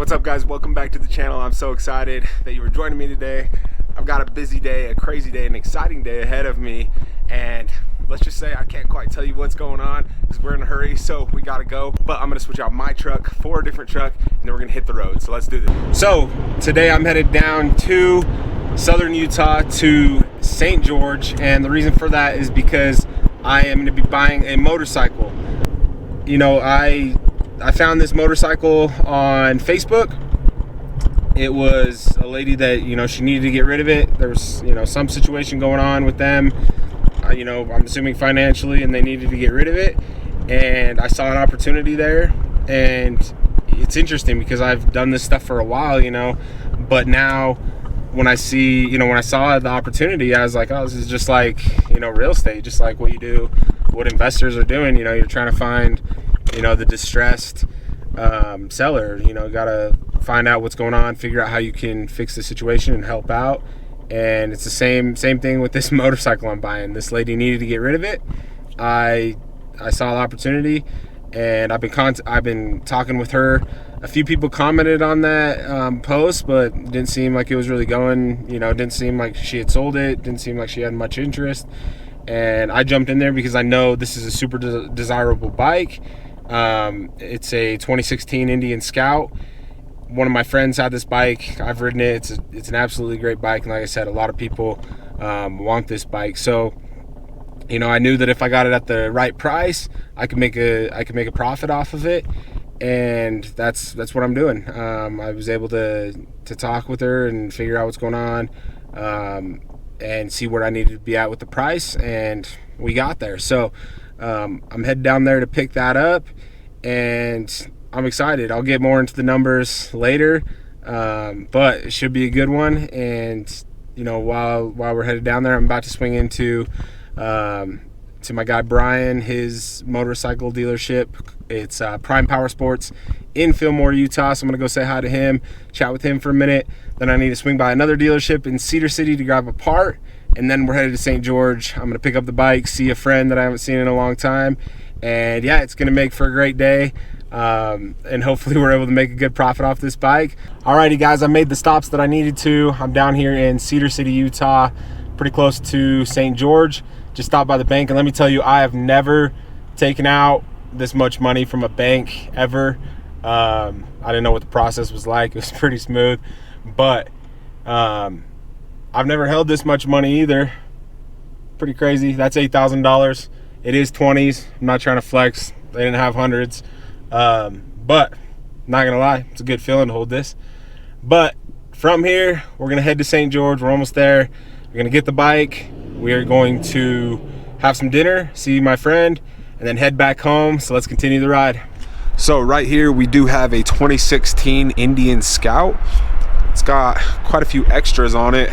What's up, guys? Welcome back to the channel. I'm so excited that you were joining me today. I've got a busy day, a crazy day, an exciting day ahead of me, and let's just say I can't quite tell you what's going on because we're in a hurry, so we gotta go. But I'm gonna switch out my truck for a different truck, and then we're gonna hit the road. So let's do this. So today I'm headed down to southern Utah to St. George, and the reason for that is because I am gonna be buying a motorcycle. You know, I found this motorcycle on Facebook. It was a lady that, you know, she needed to get rid of it. There was, you know, some situation going on with them, you know, I'm assuming financially, and they needed to get rid of it. And I saw an opportunity there, and it's interesting because I've done this stuff for a while, you know, but now when I see, you know, when I saw the opportunity, I was like, oh, this is just like, you know, real estate, just like what you do, what investors are doing. You know, you're trying to find, you know, the distressed seller. You know, gotta find out what's going on, figure out how you can fix the situation and help out. And it's the same thing with this motorcycle I'm buying. This lady needed to get rid of it. I saw the opportunity, and I've been talking with her. A few people commented on that post, but it didn't seem like it was really going. You know, it didn't seem like she had sold it. Didn't seem like she had much interest. And I jumped in there because I know this is a super desirable bike. It's a 2016 Indian Scout. One of my friends had this bike. I've ridden it. It's an absolutely great bike, and like I said, a lot of people want this bike. So, you know, I knew that if I got it at the right price, I could make a profit off of it, and that's what I'm doing. I was able to talk with her and figure out what's going on, and see where I needed to be at with the price, and we got there. So I'm headed down there to pick that up, and I'm excited. I'll get more into the numbers later, but it should be a good one. And you know, while we're headed down there, I'm about to swing into to my guy Brian, his motorcycle dealership. It's Prime Power Sports in Fillmore, Utah. So I'm gonna go say hi to him, chat with him for a minute. Then I need to swing by another dealership in Cedar City to grab a part, and then we're headed to St. George. I'm gonna pick up the bike, see a friend that I haven't seen in a long time, and yeah, it's gonna make for a great day. And hopefully we're able to make a good profit off this bike. Alrighty, guys, I made the stops that I needed to. I'm down here in Cedar City, Utah, pretty close to St. George. Just stopped by the bank, and let me tell you, I have never taken out this much money from a bank ever. I didn't know what the process was like. It was pretty smooth, but I've never held this much money either. Pretty crazy. That's $8,000. It is 20s. I'm not trying to flex. They didn't have hundreds. But not gonna lie, it's a good feeling to hold this. But from here, we're gonna head to St. George. We're almost there. We're gonna get the bike. We are going to have some dinner, see my friend, and then head back home. So let's continue the ride. So right here, we do have a 2016 Indian Scout. It's got quite a few extras on it,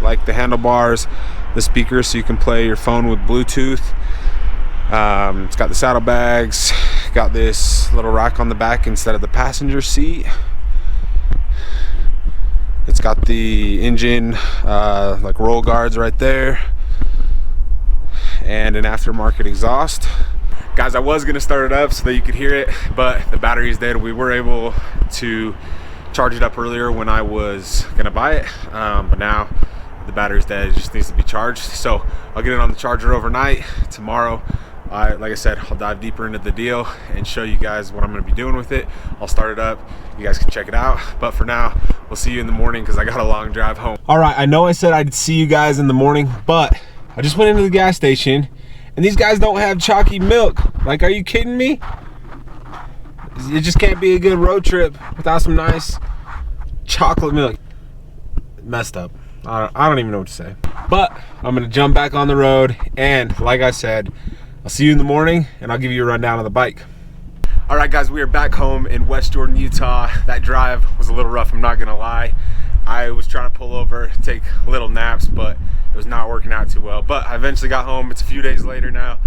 like the handlebars, the speakers, so you can play your phone with Bluetooth. It's got the saddlebags, got this little rack on the back instead of the passenger seat. It's got the engine like roll guards right there, and an aftermarket exhaust. Guys, I was gonna start it up so that you could hear it, but the battery's dead. We were able to charge it up earlier when I was gonna buy it, but now the battery's dead. It just needs to be charged. So I'll get it on the charger overnight. Tomorrow, like I said, I'll dive deeper into the deal and show you guys what I'm going to be doing with it. I'll start it up. You guys can check it out. But for now, we'll see you in the morning because I got a long drive home. All right, I know I said I'd see you guys in the morning, but I just went into the gas station, and these guys don't have chalky milk. Like, are you kidding me? It just can't be a good road trip without some nice chocolate milk. Messed up. I don't even know what to say. But I'm going to jump back on the road, and like I said, I'll see you in the morning, and I'll give you a rundown of the bike. All right, guys, we are back home in West Jordan, Utah. That drive was a little rough, I'm not gonna lie. I was trying to pull over, take little naps, but it was not working out too well. But I eventually got home. It's a few days later now.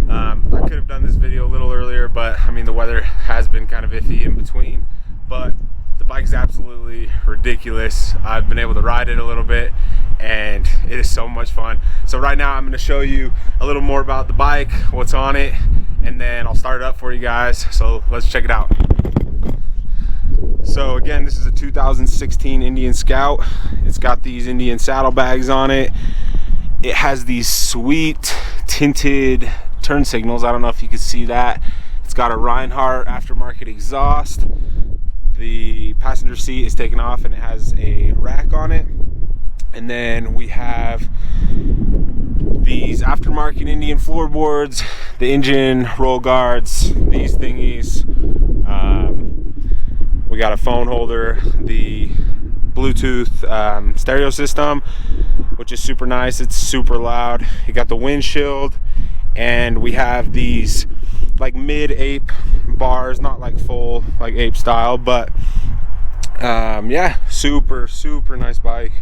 I could have done this video a little earlier, but I mean, the weather has been kind of iffy in between. But the bike's absolutely ridiculous. I've been able to ride it a little bit, and it is so much fun. So right now I'm going to show you a little more about the bike, what's on it, and then I'll start it up for you guys. So let's check it out. So again, this is a 2016 Indian Scout. It's got these Indian saddlebags on it. It has these sweet tinted turn signals. I don't know if you can see that. It's got a Reinhardt aftermarket exhaust. The passenger seat is taken off and it has a rack on it. And then we have these aftermarket Indian floorboards, the engine roll guards, these thingies. We got a phone holder, the Bluetooth stereo system, which is super nice. It's super loud. You got the windshield, and we have these like mid-ape bars, not like full like ape style, but yeah, super nice bike.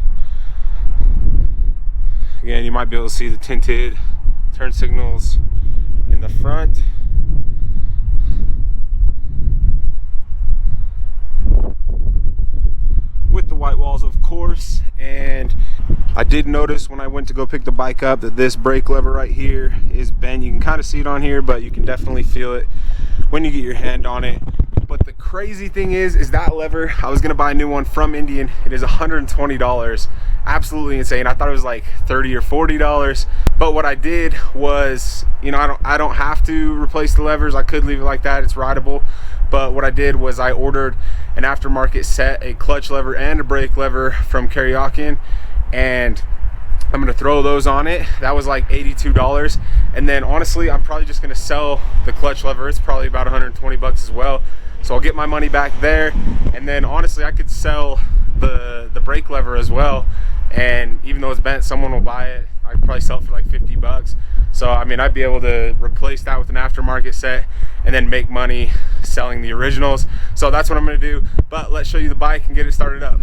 Again, you might be able to see the tinted turn signals in the front. With the white walls, of course. And I did notice when I went to go pick the bike up that this brake lever right here is bent. You can kind of see it on here, but you can definitely feel it when you get your hand on it. But the crazy thing is that lever, I was gonna buy a new one from Indian. It is $120. Absolutely insane. I thought it was like $30 or $40. But what I did was, you know, I don't have to replace the levers. I could leave it like that. It's rideable. But what I did was I ordered an aftermarket set, a clutch lever and a brake lever from Karyakin, and I'm gonna throw those on it. That was like $82. And then honestly, I'm probably just gonna sell the clutch lever. It's probably about 120 bucks as well. So I'll get my money back there. And then honestly, I could sell the brake lever as well. And even though it's bent, someone will buy it. I could probably sell it for like 50 bucks. So I mean, I'd be able to replace that with an aftermarket set and then make money selling the originals. So that's what I'm gonna do. But let's show you the bike and get it started up.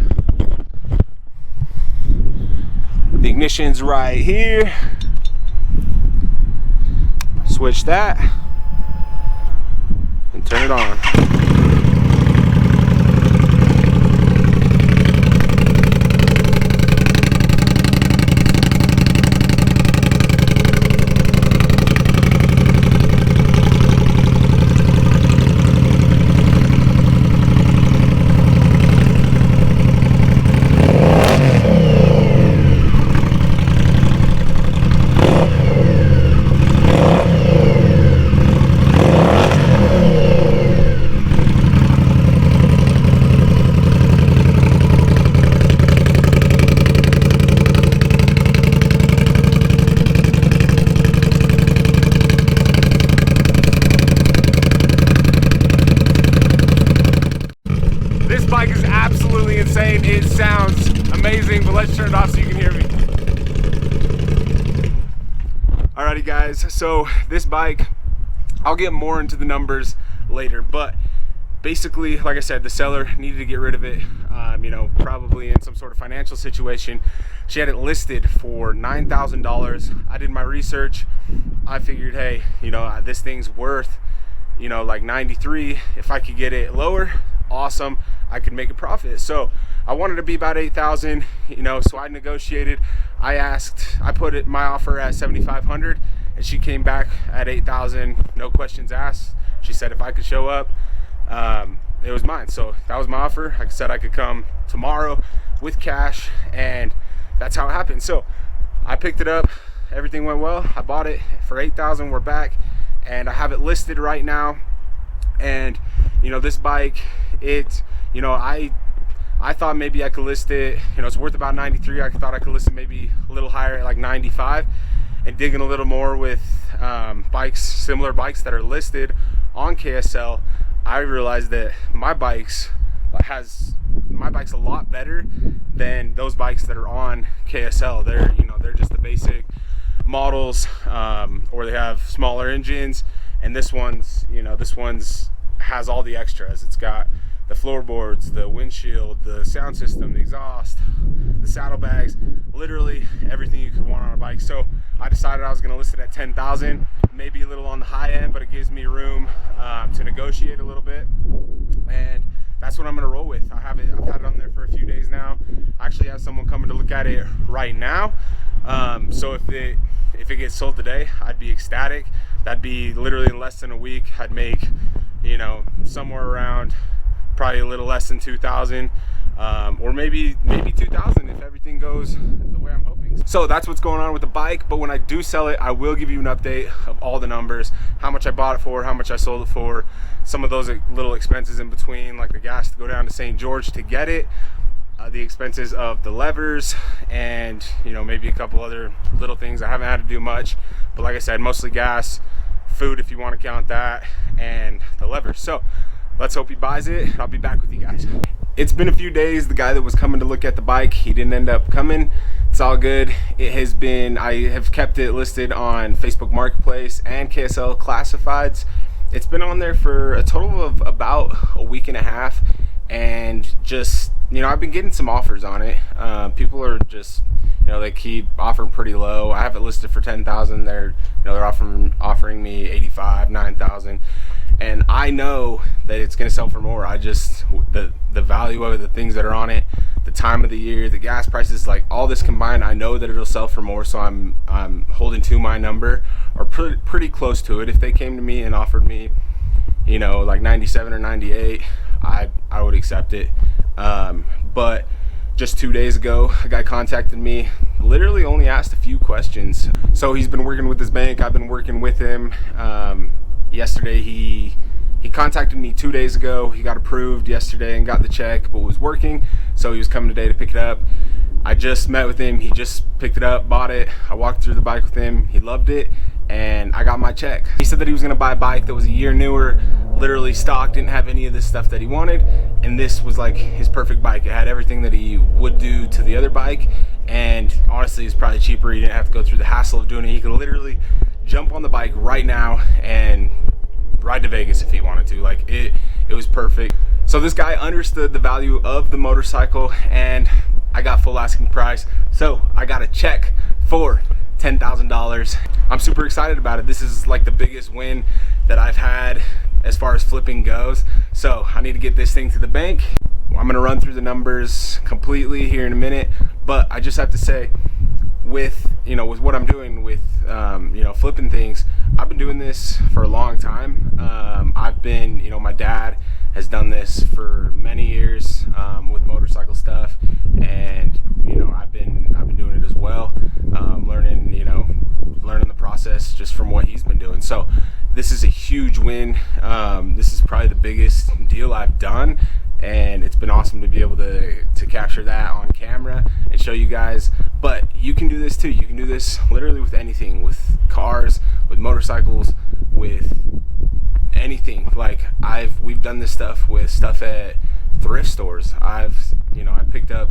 The ignition's right here. Switch that and turn it on. It sounds amazing, but let's turn it off so you can hear me. Alrighty guys, so this bike, I'll get more into the numbers later, but basically, like I said, the seller needed to get rid of it, you know, probably in some sort of financial situation. She had it listed for $9,000. I did my research. I figured, hey, you know, this thing's worth, you know, like 93. If I could get it lower, awesome, I could make a profit. So I wanted to be about 8,000, you know, so I negotiated. I put my offer at 7,500 and she came back at 8,000, no questions asked. She said if I could show up, it was mine. So that was my offer. Like I said, I could come tomorrow with cash, and that's how it happened. So I picked it up, everything went well. I bought it for 8,000, we're back, and I have it listed right now. And you know, this bike, you know, I thought maybe I could list it, you know, it's worth about 93. I thought I could list it maybe a little higher at like 95. And digging a little more with similar bikes that are listed on KSL, I realized that my bike's a lot better than those bikes that are on KSL. They're just the basic models, or they have smaller engines, and this one's has all the extras. It's got the floorboards, the windshield, the sound system, the exhaust, the saddlebags, literally everything you could want on a bike. So I decided I was going to list it at 10,000, maybe a little on the high end, but it gives me room to negotiate a little bit, and that's what I'm going to roll with. I've had it on there for a few days now. I actually have someone coming to look at it right now. So if it gets sold today, I'd be ecstatic. That'd be literally in less than a week. I'd make, you know, somewhere around probably a little less than 2,000, or maybe 2,000 if everything goes the way I'm hoping. So that's what's going on with the bike. But when I do sell it, I will give you an update of all the numbers, how much I bought it for, how much I sold it for, some of those little expenses in between, like the gas to go down to St. George to get it, the expenses of the levers, and maybe a couple other little things. I haven't had to do much, but like I said, mostly gas, food if you want to count that, and the levers. So let's hope he buys it. I'll be back with you guys. It's been a few days. The guy that was coming to look at the bike, he didn't end up coming. It's all good. It has been, I have kept it listed on Facebook Marketplace and KSL Classifieds. It's been on there for a total of about a week and a half, and just I've been getting some offers on it. People are just they keep offering pretty low. I have it listed for 10,000. They're offering me 85, 9,000, and I know that it's going to sell for more. I just the value of it, the things that are on it, the time of the year, the gas prices, like all this combined, I know that it'll sell for more. So I'm holding to my number, or pretty close to it. If they came to me and offered me like 97 or 98, I would accept it. But just 2 days ago, a guy contacted me, literally only asked a few questions. So he's been working with his bank. I've been working with him. Yesterday he contacted me 2 days ago. He got approved yesterday and got the check, but was working, so he was coming today to pick it up. I just met with him. He just picked it up, bought it. I walked through the bike with him. He loved it, and I got my check. He said that he was gonna buy a bike that was a year newer, literally stock, didn't have any of this stuff that he wanted, and this was like his perfect bike. It had everything that he would do to the other bike, and honestly it's probably cheaper. He didn't have to go through the hassle of doing it. He could literally jump on the bike right now and ride to Vegas if he wanted to. Like it was perfect. So this guy understood the value of the motorcycle, and I got full asking price. So I got a check for $10,000. I'm super excited about it. This is like the biggest win that I've had as far as flipping goes. So I need to get this thing to the bank. I'm gonna run through the numbers completely here in a minute, but I just have to say, with what I'm doing with flipping things, I've been doing this for a long time. I've been, my dad has done this for many years with motorcycle stuff, and I've been doing it as well, learning the process just from what he's been doing. So this is a huge win. This is probably the biggest deal I've done, and it's been awesome to be able to capture that on camera and show you guys. But you can do this too. You can do this literally with anything, with cars, with motorcycles, with anything. Like we've done this stuff with stuff at thrift stores. I picked up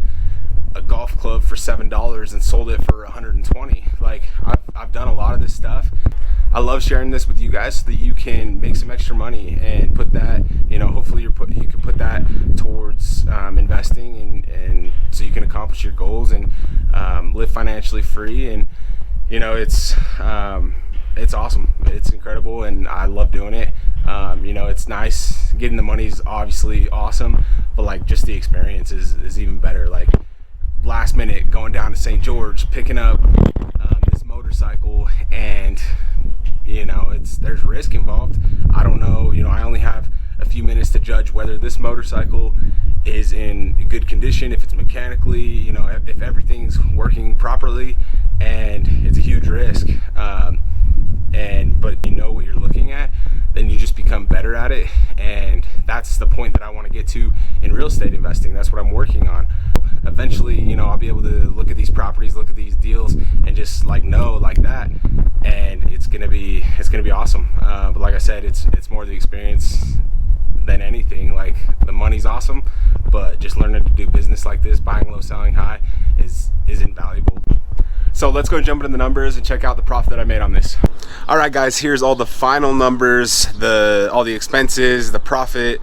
a golf club for $7 and sold it for $120. Like I've done a lot of this stuff. I love sharing this with you guys so that you can make some extra money and put that, hopefully you can put that towards investing, and so you can accomplish your goals and live financially free. And it's awesome. It's incredible, and I love doing it. It's nice. Getting the money is obviously awesome, but like just the experience is even better. Like last minute going down to St. George, picking up this motorcycle, and there's risk involved. I don't know, I only have a few minutes to judge whether this motorcycle is in good condition, if it's mechanically, if everything's working properly, and it's a huge risk. But what you're looking at, then you just become better at it, and that's the point that I want to get to in real estate investing. That's what I'm working on. Eventually, I'll be able to look at these properties, look at these deals, and just know like that, and it's gonna be awesome. But like I said, it's more the experience than anything. Like the money's awesome, but just learning to do business like this, buying low, selling high, is invaluable. So let's go jump into the numbers and check out the profit that I made on this. All right, guys, here's all the final numbers, all the expenses, the profit,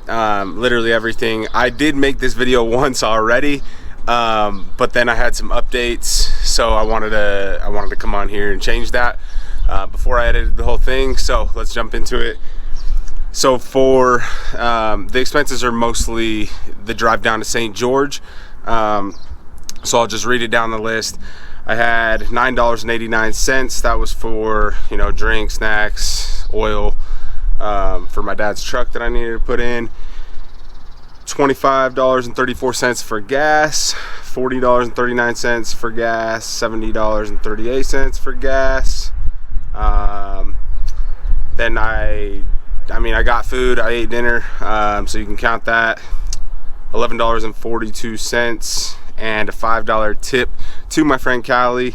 literally everything. I did make this video once already, but then I had some updates, so I wanted to come on here and change that before I edited the whole thing. So let's jump into it. So for the expenses are mostly the drive down to St. George. So I'll just read it down the list. I had $9.89. That was for drinks, snacks, oil, for my dad's truck that I needed to put in. $25.34 for gas, $40.39 for gas, $70.38 for gas. Then I got food. I ate dinner, so you can count that. $11.42 and a $5 tip to my friend Callie,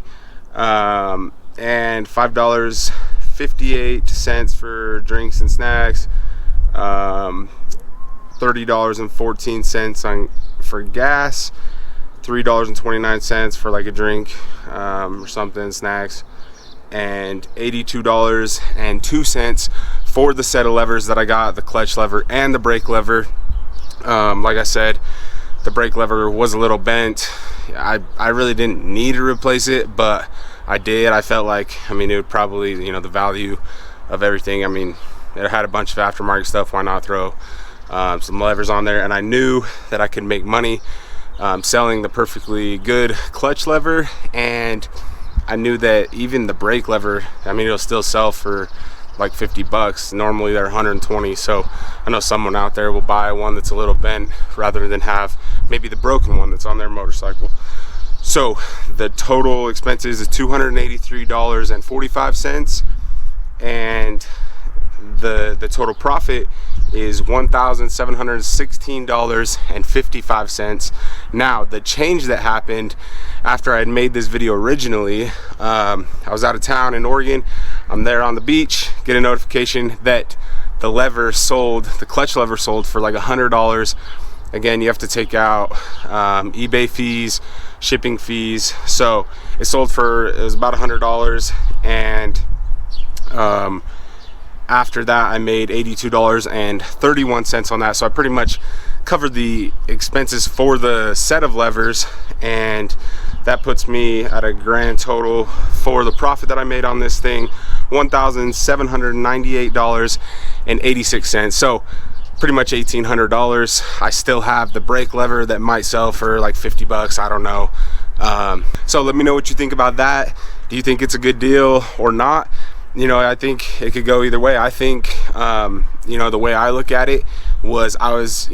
and $5.58 for drinks and snacks. $30.14 for gas, $3.29 for like a drink or something, snacks, and $82.02 for the set of levers that I got, the clutch lever and the brake lever. Like I said, the brake lever was a little bent. I really didn't need to replace it, but I did. I felt like, it would probably, the value of everything. It had a bunch of aftermarket stuff. Why not throw some levers on there? And I knew that I could make money selling the perfectly good clutch lever, and I knew that even the brake lever, it'll still sell for like $50. Normally they're 120. So I know someone out there will buy one that's a little bent rather than have maybe the broken one that's on their motorcycle. So the total expenses is $283.45, and the total profit is $1,716.55. Now, the change that happened after I had made this video originally, I was out of town in Oregon. I'm there on the beach, get a notification that the clutch lever sold for like $100. Again, you have to take out eBay fees, shipping fees. So it was about $100, and after that I made $82.31 on that. So I pretty much covered the expenses for the set of levers, and that puts me at a grand total for the profit that I made on this thing, $1,798.86. So pretty much $1,800. I still have the brake lever that might sell for like $50. I don't know. So let me know what you think about that. Do you think it's a good deal or not? I think it could go either way. I think, the way I look at it was I was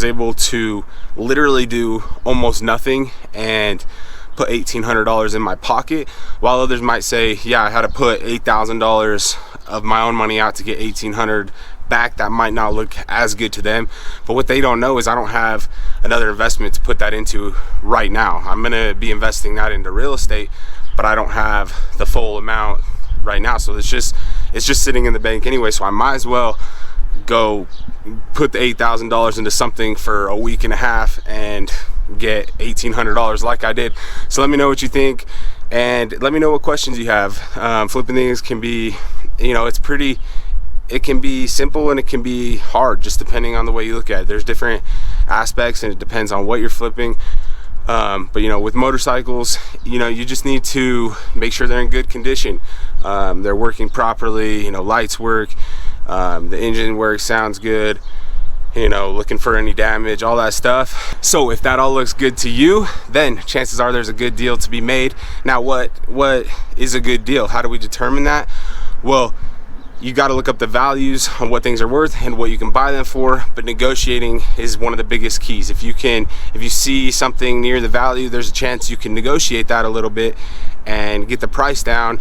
able to literally do almost nothing and put $1,800 in my pocket, while others might say, yeah, I had to put $8,000 of my own money out to get $1,800 back. That might not look as good to them, but what they don't know is I don't have another investment to put that into right now. I'm gonna be investing that into real estate, but I don't have the full amount right now, so it's just sitting in the bank anyway. So I might as well go put the $8,000 into something for a week and a half and get $1,800 like I did. So let me know what you think, and let me know what questions you have. Flipping things can be, it can be simple and it can be hard, just depending on the way you look at it. There's different aspects and it depends on what you're flipping. But with motorcycles, you just need to make sure they're in good condition. They're working properly, lights work, the engine works, sounds good, looking for any damage, all that stuff. So if that all looks good to you, then chances are there's a good deal to be made. Now, what is a good deal? How do we determine that? Well, you got to look up the values on what things are worth and what you can buy them for, but negotiating is one of the biggest keys. If you see something near the value, there's a chance you can negotiate that a little bit and get the price down,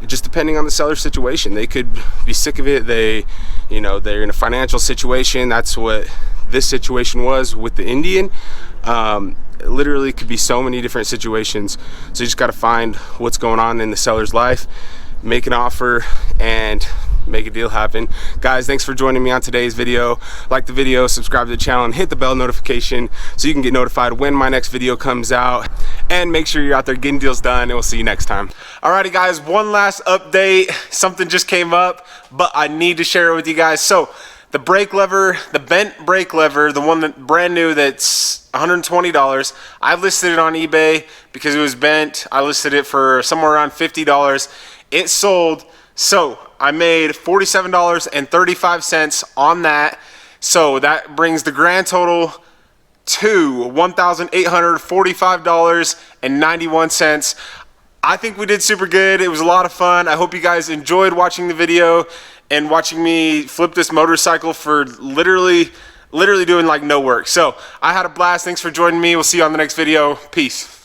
just depending on the seller's situation. They could be sick of it. They're in a financial situation. That's what this situation was with the Indian. Literally could be so many different situations. So you just got to find what's going on in the seller's life, make an offer, and make a deal happen. Guys, thanks for joining me on today's video. Like the video, subscribe to the channel, and hit the bell notification so you can get notified when my next video comes out. And make sure you're out there getting deals done, and we'll see you next time. Alrighty guys, one last update. Something just came up, but I need to share it with you guys. So the brake lever, the bent brake lever, the one that brand new, that's $120. I listed it on eBay because it was bent. I listed it for somewhere around $50. It sold, so I made $47.35 on that. So that brings the grand total to $1,845.91. I think we did super good. It was a lot of fun. I hope you guys enjoyed watching the video and watching me flip this motorcycle for literally literally doing like no work. So I had a blast. Thanks for joining me. We'll see you on the next video. Peace.